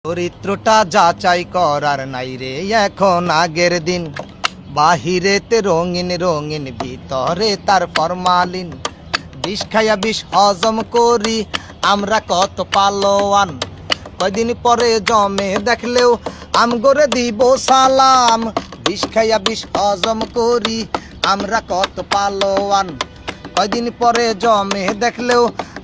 চরিত্রটা যাচাই করার নাই রে এখন আগের দিন। বাহিরেতে রঙিন রঙিন, ভিতরে তার ফরমালিন। বিষ খাইয়া বিষ হজম করি আমরা কত পালোয়ান। কয়দিন পরে জমে দেখলেও আমগরে দিব সালাম। বিষ খাইয়া বিষ হজম করি আমরা কত পালোয়ান। কয়দিন পরে জমে দেখলেও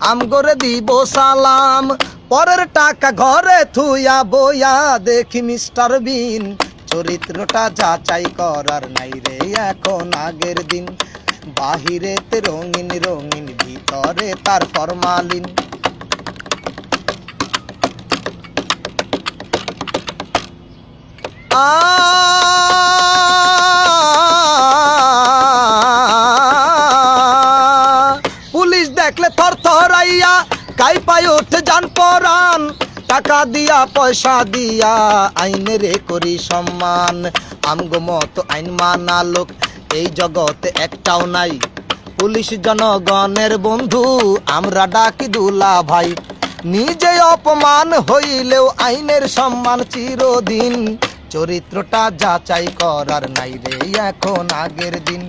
আমগরে দিব সালাম। পরের টাকা ঘরে থুইয়া বইয়া দেখি মিস্টার বিন। চরিত্রটা যাচাই করার নাই রে এখন আগের দিন। বাহিরেতে রঙিন রঙিন, ভিতরে তার ফরমালিন। পুলিশ দেখলে থর থরাইয়া কাই পায় ওঠে যান পরান। টাকা দিয়া পয়সা দিয়া আইনেরে করি সম্মান। আমগো মতো আইন মানা লোক এই জগতে একটাও নাই। পুলিশ জনগণের বন্ধু, আমরা ডাকি দুলা ভাই। নিজে অপমান হইলেও আইনের সম্মান চিরদিন। চরিত্রটা যাচাই করার নাই রে এখন আগের দিন।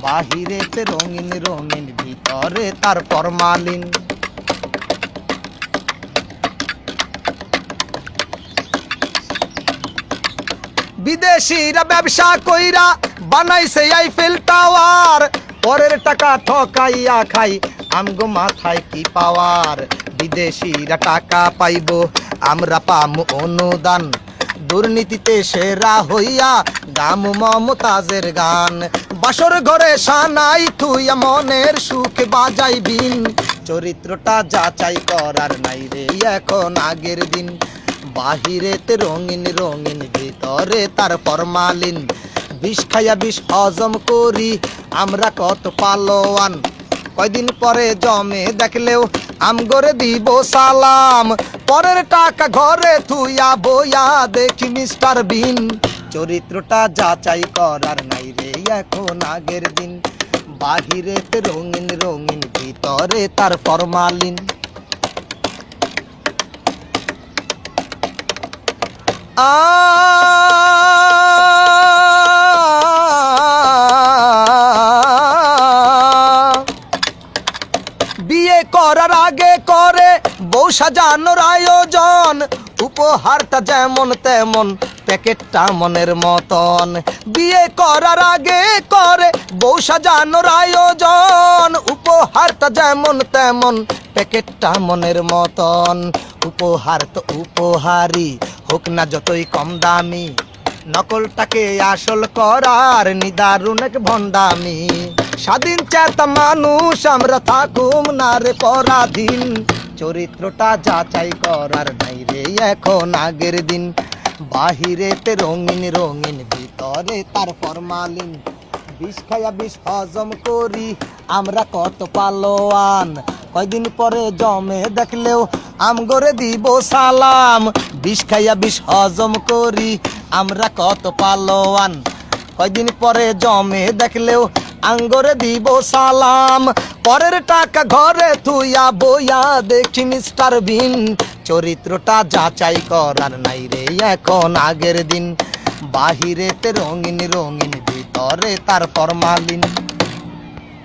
বাহিরেতে রঙিন রঙিন, ভিতরে তার ফরমালিন। বিদেশিরা ব্যবসা কইরা বানাইছে আইফেল টাওয়ার। পরের টাকা ঠকাইয়া খাই আমগো মাথায় কি পাওয়ার। বিদেশিরা টাকা পাইব আমরা পামু অনুদান। দুর্নীতিতে সেরা হইয়া গাম মমতাজের গান। বাসর ঘরে সানাই থুইয়া মনের সুখে বাজাই বিন। চরিত্রটা যাচাই করার নাই রে এখন আগের দিন। বাহিরেতে রঙিন রঙিন, ভিতরে তার ফরমালিন। বিষ খাইয়া বিষ হজম করি আমরা কত পালোয়ান। কয়দিন পরে জমে দেখলেও আমগরে দিব সালাম। পরের টাকা ঘরে থুইয়া বইয়া দেখি মিস্টার বিন। চরিত্রটা যাচাই করার নাই রে এখন আগের দিন। বাহিরেতে রঙিন রঙিন, ভিতরে তার ফরমালিন। বিয়ে করার আগে করে বউ সাজানোর আয়োজন। উপহারটা যেমন তেমন, প্যাকেটটা মনের মতন। বিয়ে করার আগে করে বউ সাজানোর আয়োজন। উপহারটা যেমন তেমন, প্যাকেটটা মনের মতন। উপহার তো উপহারই হোক না যতই কম দামি। নকলটাকে আসল করার নিদারুণ এক ভণ্ডামি। স্বাধীন চেতা মানুষ আমরা থাকুম না রে পরাধীন। চরিত্রটা যাচাই করার নাই রে এখন আগের দিন। বাহিরেতে রঙিন রঙিন, ভিতরে তার ফরমালিন। বিষ খাইয়া বিষ হজম করি আমরা কত পালোয়ান। কয়দিন পরে জমে দেখলেও আমগরে দিব সালাম। বিষ খাইয়া বিষ হজম করি আমরা কত পালোয়ান। কয়দিন পরে জমে দেখলেও আঙ্গরে দিব সালাম। পরের টাকা ঘরে থুইয়া বইয়া দেখি মিস্টার বিন। চরিত্রটা যাচাই করার নাই রে এখন আগের দিন। বাহিরেতে রঙিন রঙিন, ভিতরে তার ফরমালিন।